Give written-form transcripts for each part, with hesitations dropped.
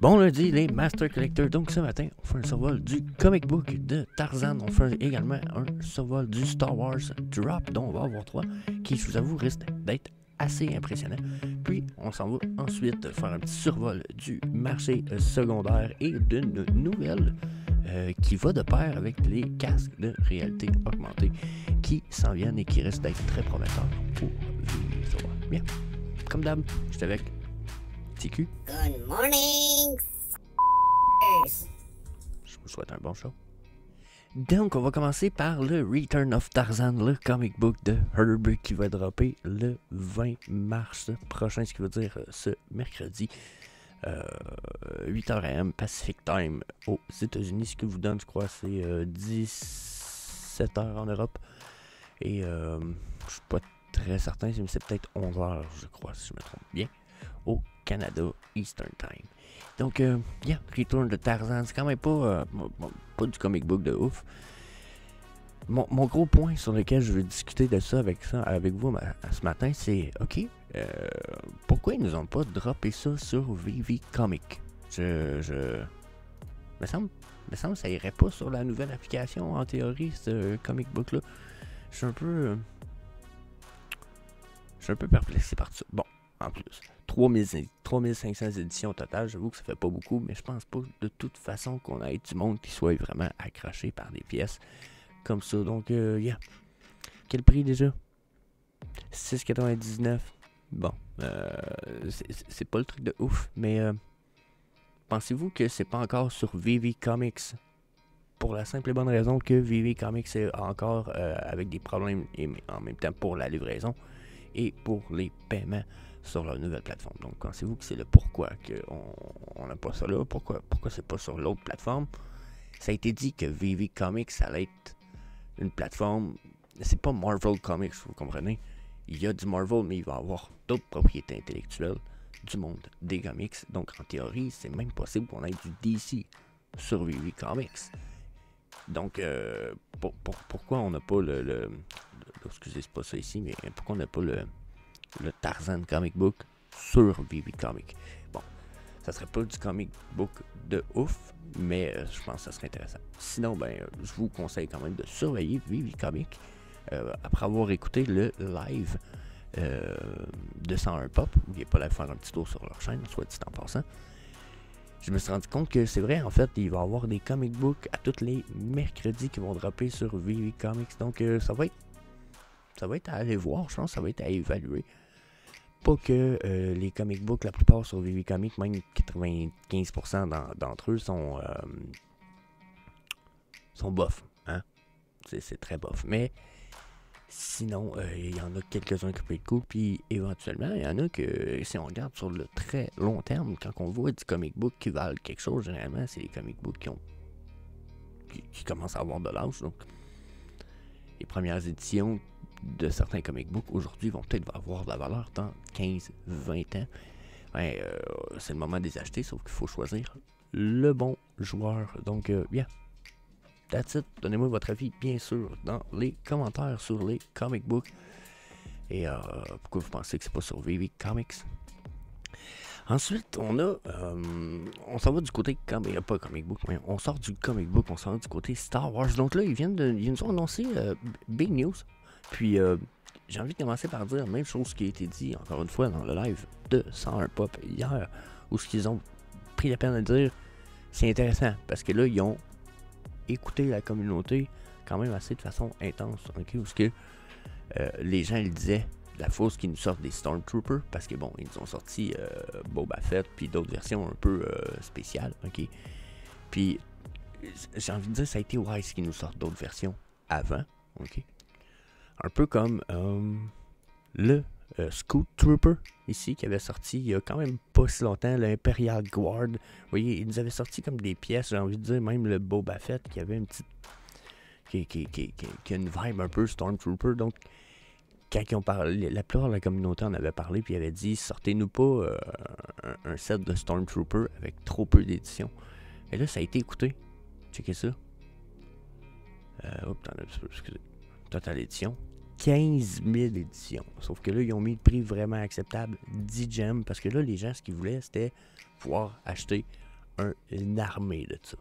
Bon lundi, les Master Collectors. Donc ce matin, on fait un survol du comic book de Tarzan. On fait également un survol du Star Wars Drop, dont on va avoir 3, qui, je vous avoue, risque d'être assez impressionnant. Puis, on s'en va ensuite faire un petit survol du marché secondaire et d'une nouvelle qui va de pair avec les casques de réalité augmentée qui s'en viennent et qui risquent d'être très prometteurs pour les survols. Bien, comme d'hab, je suis avec TQ. Good morning. Je vous souhaite un bon show. Donc, on va commencer par le Return of Tarzan, le comic book de Herb qui va dropper le 20 mars prochain, ce qui veut dire ce mercredi, 8h AM Pacific Time aux États-Unis. Ce que vous donne, je crois, c'est 17h en Europe. Et je suis pas très certain, mais c'est peut-être 11h, je crois, si je me trompe bien, au Canada Eastern Time. Donc, yeah, Return de Tarzan, c'est quand même pas du comic book de ouf. Mon gros point sur lequel je veux discuter de ça avec vous ce matin, c'est, ok, pourquoi ils nous ont pas droppé ça sur VV Comic? Me semble que ça irait pas sur la nouvelle application, en théorie, ce comic book-là. Je suis un peu perplexé par ça. Bon, en plus, 3500 éditions au total, j'avoue que ça fait pas beaucoup, mais je pense pas de toute façon qu'on ait du monde qui soit vraiment accroché par des pièces comme ça. Donc, yeah. Quel prix déjà? 6,99. Bon, c'est pas le truc de ouf, mais pensez-vous que c'est pas encore sur VV Comics? Pour la simple et bonne raison que VV Comics est encore avec des problèmes et en même temps pour la livraison et pour les paiements sur leur nouvelle plateforme. Donc, pensez-vous que c'est le pourquoi qu'on n'a pas ça là? Pourquoi c'est pas sur l'autre plateforme? Ça a été dit que VV Comics, ça allait être une plateforme... C'est pas Marvel Comics, vous comprenez? Il y a du Marvel, mais il va y avoir d'autres propriétés intellectuelles du monde des comics. Donc, en théorie, c'est même possible qu'on ait du DC sur VV Comics. Donc, pourquoi on n'a pas excusez, c'est pas ça ici, mais pourquoi on n'a pas le Tarzan Comic Book sur VV Comic? Bon, ça serait pas du comic book de ouf, mais je pense que ça serait intéressant. Sinon, je vous conseille quand même de surveiller VV Comic après avoir écouté le live de 101 Pop. N'oubliez pas d'aller faire un petit tour sur leur chaîne, soit dit en passant. Je me suis rendu compte que c'est vrai, en fait, il va y avoir des comic books à tous les mercredis qui vont dropper sur VV Comics. Donc, ça va être à aller voir, je pense, ça va être à évaluer. Pas que les comic books, la plupart sur VV Comics, même 95% d'entre eux sont bof. Hein? C'est très bof. Mais sinon, il y en a quelques-uns qui peuvent être cool. Puis éventuellement, il y en a que si on regarde sur le très long terme, quand on voit du comic book qui valent quelque chose, généralement, c'est les comic books qui commencent à avoir de l'âge. Donc, les premières éditions de certains comic books aujourd'hui vont peut-être avoir de la valeur dans 15-20 ans. C'est le moment de les acheter, sauf qu'il faut choisir le bon joueur. Donc, bien. That's it. Donnez-moi votre avis, bien sûr, dans les commentaires sur les comic books. Et pourquoi vous pensez que c'est pas sur VV Comics? Ensuite, on s'en va du côté, pas comic book, mais on sort du comic book, on s'en va du côté Star Wars. Donc là, ils nous ont annoncé big news. Puis, j'ai envie de commencer par dire la même chose qui a été dit, encore une fois, dans le live de 101 Pop hier, où ce qu'ils ont pris la peine de dire, c'est intéressant, parce que là, ils ont écouté la communauté quand même assez de façon intense, ok, où ce que les gens ils disaient la fausse qui nous sortent des Stormtroopers, parce que bon, ils nous ont sorti Boba Fett, puis d'autres versions un peu spéciales, ok, puis j'ai envie de dire, ça a été Wise qui nous sort d'autres versions avant, ok, un peu comme le Scoot Trooper ici qui avait sorti il y a quand même pas si longtemps, l'Imperial Guard. Vous voyez, ils nous avaient sorti comme des pièces, j'ai envie de dire, même le Boba Fett qui avait une petite qui a une vibe un peu Stormtrooper. Donc quand ils ont parlé, la plupart de la communauté en avait parlé, puis ils avaient dit sortez-nous pas un set de Stormtrooper avec trop peu d'éditions. Et là, ça a été écouté. Checkez ça. Excusez. Total édition. 15 000 éditions. Sauf que là, ils ont mis le prix vraiment acceptable, 10 gemmes, parce que là, les gens, ce qu'ils voulaient, c'était pouvoir acheter une armée de ça.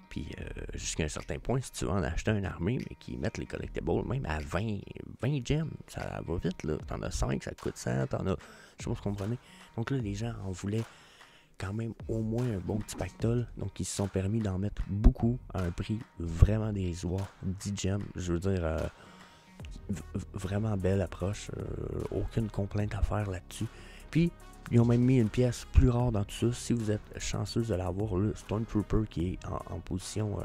Puis jusqu'à un certain point, si tu veux en acheter une armée, mais qui mettent les collectibles même à 20 gems, ça va vite, là. T'en as 5, ça te coûte 100, t'en as... Je sais pas si vous comprenez. Donc là, les gens en voulaient quand même au moins un bon petit pactole. Donc ils se sont permis d'en mettre beaucoup à un prix vraiment dérisoire. 10 gems, je veux dire... vraiment belle approche. Aucune complainte à faire là-dessus. Puis, ils ont même mis une pièce plus rare dans tout ça. Si vous êtes chanceuse de l'avoir, le Stormtrooper qui est en position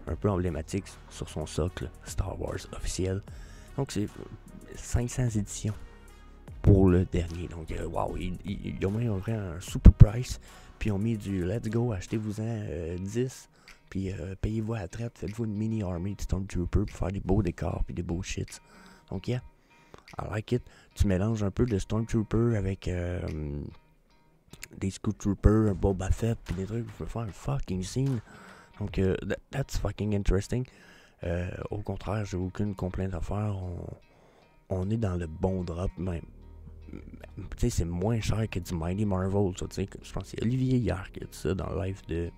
un peu emblématique sur son socle Star Wars officiel. Donc, c'est 500 éditions pour le dernier. Donc, wow, ils ont mis un super price. Puis, ils ont mis du let's go, achetez-vous-en 10. Puis, payez-vous à la traite, faites-vous une mini army de Stormtrooper pour faire des beaux décors puis des beaux shits. Donc, yeah. I like it. Tu mélanges un peu de Stormtrooper avec des Scoot Troopers, un Boba Fett, puis des trucs. Tu peux faire un fucking scene. Donc, that's fucking interesting. Au contraire, j'ai aucune complainte à faire. On est dans le bon drop même. Tu sais, c'est moins cher que du Mighty Marvel. Tu sais, je pense que c'est Olivier hier qui a dit ça dans le live de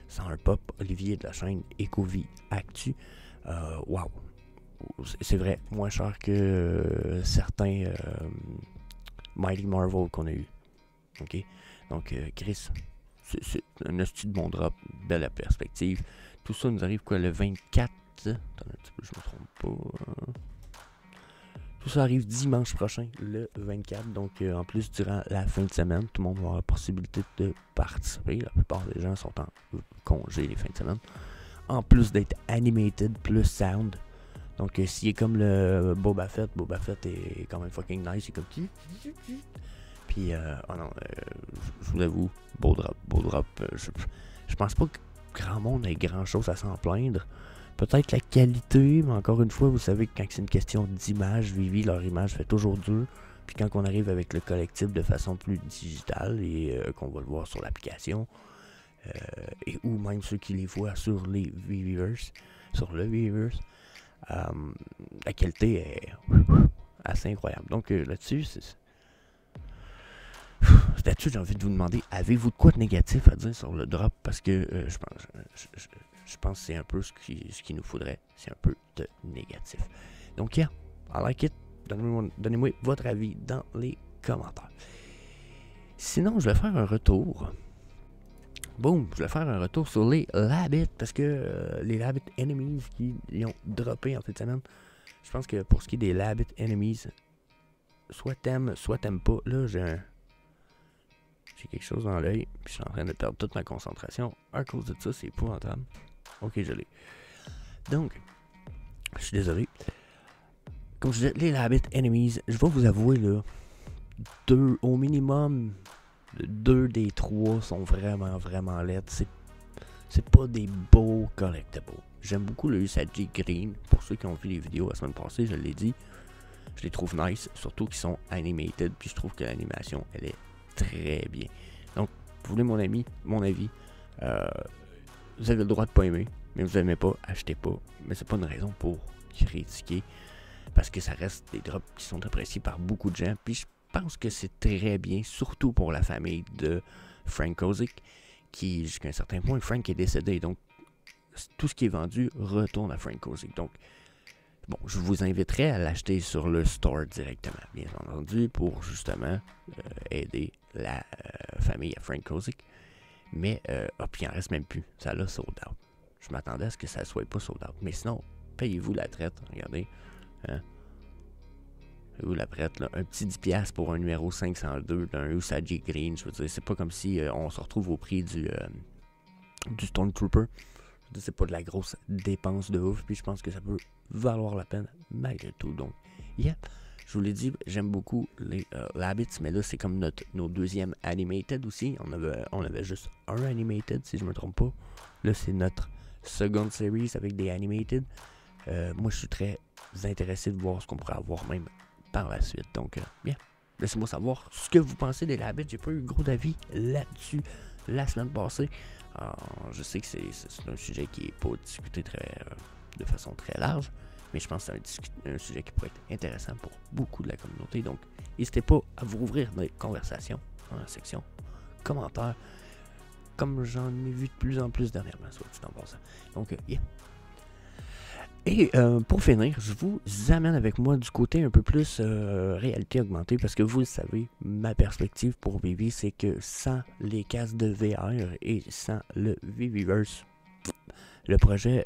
101 Pop. Olivier de la chaîne Ecovie Actu. Wow. C'est vrai, moins cher que certains Mighty Marvel qu'on a eu. Ok? Donc, Chris, c'est un hostie de bon drop, belle perspective. Tout ça nous arrive quoi, le 24? Attends un petit peu, je me trompe pas. Tout ça arrive dimanche prochain, le 24. Donc, en plus, durant la fin de semaine, tout le monde va avoir la possibilité de participer. La plupart des gens sont en congé les fins de semaine. En plus d'être animated plus sound. Donc, s'il est comme le Boba Fett est quand même fucking nice. Il est comme... Puis, oh non, je vous avoue, beau drop. Je pense pas que grand monde ait grand chose à s'en plaindre. Peut-être la qualité, mais encore une fois, vous savez que quand c'est une question d'image, Vivi, leur image fait toujours dur. Puis quand on arrive avec le collectif de façon plus digitale et qu'on va le voir sur l'application, et ou même ceux qui les voient sur les Viviverse, sur le Viviverse, la qualité est assez incroyable. Donc là-dessus, là-dessus, j'ai envie de vous demander, avez-vous de quoi de négatif à dire sur le drop? Parce que je pense que c'est un peu ce qu'il nous faudrait. C'est un peu de négatif. Donc, yeah, I like it. Donnez-moi votre avis dans les commentaires. Sinon, je vais faire un retour. Boom, je vais faire un retour sur les Labbit. Parce que les Labbit Enemies qui ont droppé en cette semaine. Je pense que pour ce qui est des Labbit Enemies, soit t'aimes pas. Là, j'ai quelque chose dans l'œil. Puis je suis en train de perdre toute ma concentration. À cause de ça, c'est épouvantable. Ok, je l'ai. Donc, je suis désolé. Comme je disais, les Labbit Enemies, je vais vous avouer, là, au minimum, 2 des 3 sont vraiment laides. C'est pas des beaux collectibles. J'aime beaucoup le Usagi Green. Pour ceux qui ont vu les vidéos la semaine passée, je l'ai dit. Je les trouve nice, surtout qu'ils sont animated. Puis je trouve que l'animation, elle est très bien. Donc, vous voulez mon avis, vous avez le droit de pas aimer, mais vous n'aimez pas, achetez pas. Mais c'est pas une raison pour critiquer, parce que ça reste des drops qui sont appréciés par beaucoup de gens. Puis je pense que c'est très bien, surtout pour la famille de Frank Kozik, qui jusqu'à un certain point, Frank est décédé, donc tout ce qui est vendu retourne à Frank Kozik. Donc, bon, je vous inviterai à l'acheter sur le store directement, bien entendu, pour justement aider la famille à Frank Kozik. Mais, puis il en reste même plus. Ça l'a sold out. Je m'attendais à ce que ça ne soit pas sold out. Mais sinon, payez-vous la traite. Regardez. Hein? Payez-vous la traite, là. Un petit 10$ pour un numéro 502 d'un Usagi Green. Je veux dire, c'est pas comme si on se retrouve au prix du Stormtrooper. C'est pas de la grosse dépense de ouf. Puis je pense que ça peut valoir la peine malgré tout. Donc, yeah. Je vous l'ai dit, j'aime beaucoup les Labbits, mais là, c'est comme nos deuxième animated aussi. On avait juste un animated, si je me trompe pas. Là, c'est notre seconde series avec des animated. Moi, je suis très intéressé de voir ce qu'on pourrait avoir même par la suite. Donc, bien, laissez-moi savoir ce que vous pensez des Labbits. J'ai pas eu gros d'avis là-dessus la semaine passée. Je sais que c'est un sujet qui n'est pas discuté de façon très large. Mais je pense que c'est un sujet qui pourrait être intéressant pour beaucoup de la communauté. Donc, n'hésitez pas à vous ouvrir des conversations dans la section commentaires, comme j'en ai vu de plus en plus dernièrement, soit dit en passant. Donc, yeah. Et pour finir, je vous amène avec moi du côté un peu plus réalité augmentée, parce que vous le savez, ma perspective pour Vivi, c'est que sans les casques de VR et sans le Viviverse, le projet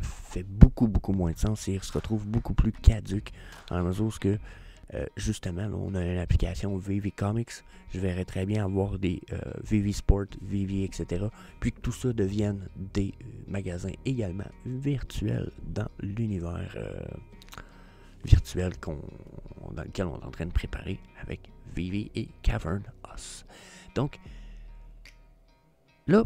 fait beaucoup moins de sens et il se retrouve beaucoup plus caduque dans la mesure où justement, là, on a une application Vivi Comics. Je verrais très bien avoir des Vivi Sport, Vivi, etc. Puis que tout ça devienne des magasins également virtuels dans l'univers virtuel dans lequel on est en train de préparer avec Vivi et Cavern Us. Donc, là,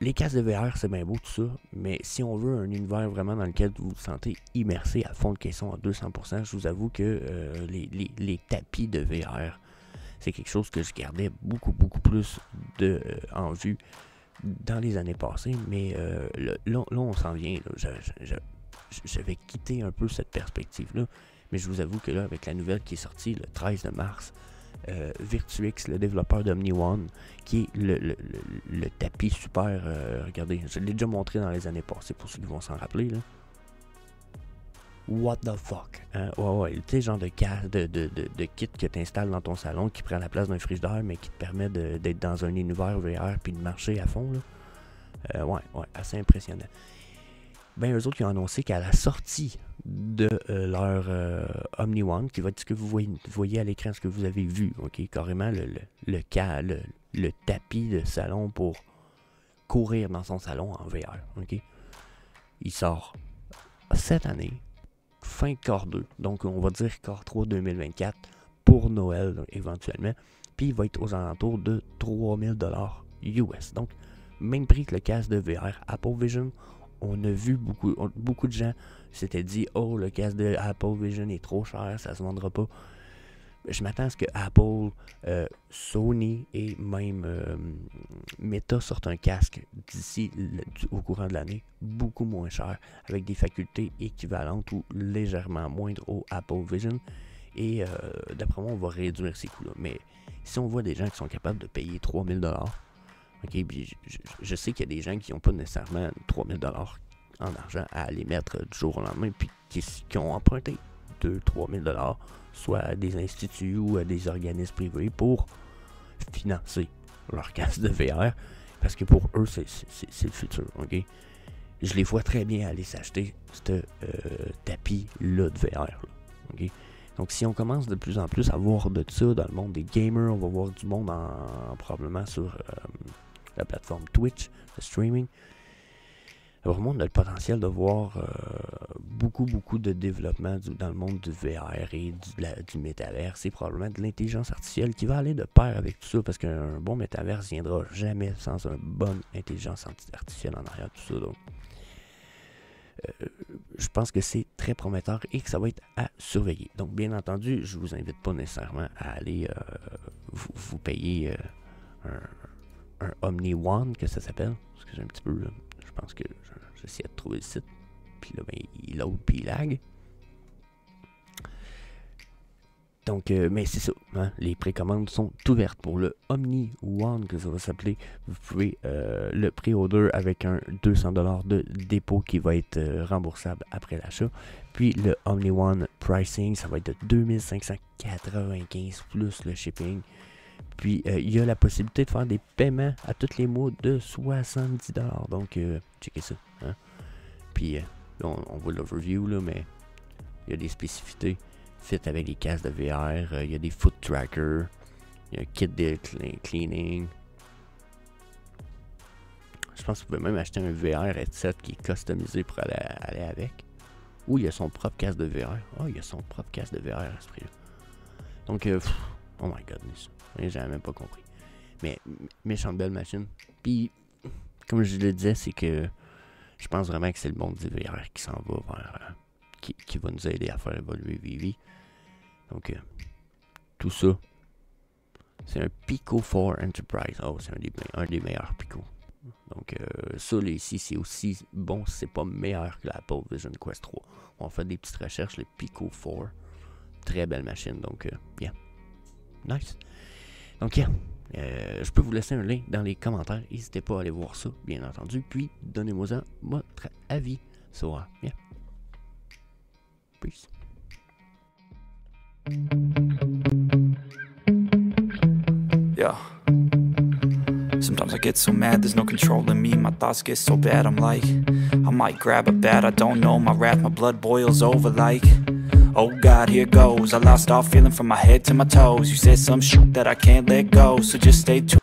les casques de VR, c'est bien beau tout ça, mais si on veut un univers vraiment dans lequel vous vous sentez immersé à fond de caisson à 200%, je vous avoue que les tapis de VR, c'est quelque chose que je gardais beaucoup plus en vue dans les années passées, mais là on s'en vient. Là, je vais quitter un peu cette perspective-là, mais je vous avoue que là, avec la nouvelle qui est sortie le 13 de mars, Virtuix, le développeur d'OmniOne, qui est le tapis super. Regardez, je l'ai déjà montré dans les années passées pour ceux qui vont s'en rappeler. Là. What the fuck? Hein? Ouais, tu sais, genre de kit que tu installes dans ton salon qui prend la place d'un frigidaire, mais qui te permet d'être dans un univers VR puis de marcher à fond. Là. Ouais, assez impressionnant. Ben, eux autres, ils ont annoncé qu'à la sortie de leur OmniOne, qui va être ce que vous voyez à l'écran, ce que vous avez vu, ok, carrément le tapis de salon pour courir dans son salon en VR, ok. Il sort cette année, fin quart 2, donc on va dire quart 3 2024 pour Noël donc, éventuellement, puis il va être aux alentours de 3000$ US, donc même prix que le casque de VR Apple Vision. On a vu beaucoup de gens s'étaient dit « Oh, le casque de Apple Vision est trop cher, ça se vendra pas. » Je m'attends à ce que Apple, Sony et même Meta sortent un casque d'ici au courant de l'année beaucoup moins cher, avec des facultés équivalentes ou légèrement moindres au Apple Vision. Et d'après moi, on va réduire ces coûts-là. Mais si on voit des gens qui sont capables de payer 3000$, ok, puis je sais qu'il y a des gens qui n'ont pas nécessairement 3000$ en argent à aller mettre du jour au lendemain, puis qui ont emprunté 2-3000$, soit à des instituts ou à des organismes privés pour financer leur casque de VR, parce que pour eux, c'est le futur, ok? Je les vois très bien aller s'acheter ce tapis-là de VR, là, ok? Donc, si on commence de plus en plus à voir de ça dans le monde des gamers, on va voir du monde probablement sur la plateforme Twitch, le streaming. Vraiment, on a le potentiel de voir beaucoup de développement dans le monde du VR et du métavers. C'est probablement de l'intelligence artificielle qui va aller de pair avec tout ça, parce qu'un bon métavers ne viendra jamais sans une bonne intelligence artificielle en arrière, tout ça. Donc, je pense que c'est très prometteur et que ça va être à surveiller. Donc, bien entendu, je ne vous invite pas nécessairement à aller vous payer un OmniOne, que ça s'appelle. Parce que j'ai un petit peu, là, je pense que j'essaie de trouver le site. Puis là, ben, il load puis il lag. Donc, mais c'est ça. Hein, les précommandes sont ouvertes pour le OmniOne, que ça va s'appeler. Vous pouvez le pré-order avec un 200$ de dépôt qui va être remboursable après l'achat. Puis le OmniOne pricing, ça va être de 2595 plus le shipping. Puis, il y a la possibilité de faire des paiements à tous les mois de 70$. Donc, checkez ça. Hein? Puis, là, on voit l'overview, là, mais il y a des spécificités. Fit avec les casques de VR. Il y a des foot trackers. Il y a un kit de cleaning. Je pense que vous pouvez même acheter un VR headset qui est customisé pour aller avec. Ou il y a son propre casque de VR. Oh, il y a son propre casque de VR à ce prix-là. Donc, oh my goodness. J'avais même pas compris. Mais, méchante belle machine. Puis, comme je le disais, c'est que je pense vraiment que c'est le monde du VR qui s'en va vers... qui va nous aider à faire évoluer Vivi. Donc, tout ça, c'est un Pico 4 Enterprise. Oh, c'est un des meilleurs Pico. Donc, ça, là, ici, c'est aussi bon, c'est pas meilleur que l'Apple Vision Quest 3. On fait des petites recherches, le Pico 4. Très belle machine, donc, yeah. Nice. Donc, yeah. Je peux vous laisser un lien dans les commentaires. N'hésitez pas à aller voir ça, bien entendu. Puis, donnez-moi votre avis sur bien. Peace. Yeah. Sometimes I get so mad, there's no controlling me. My thoughts get so bad, I'm like, I might grab a bat, I don't know. My wrath, my blood boils over like, oh God, here goes. I lost all feeling from my head to my toes. You said some shit that I can't let go, so just stay tuned.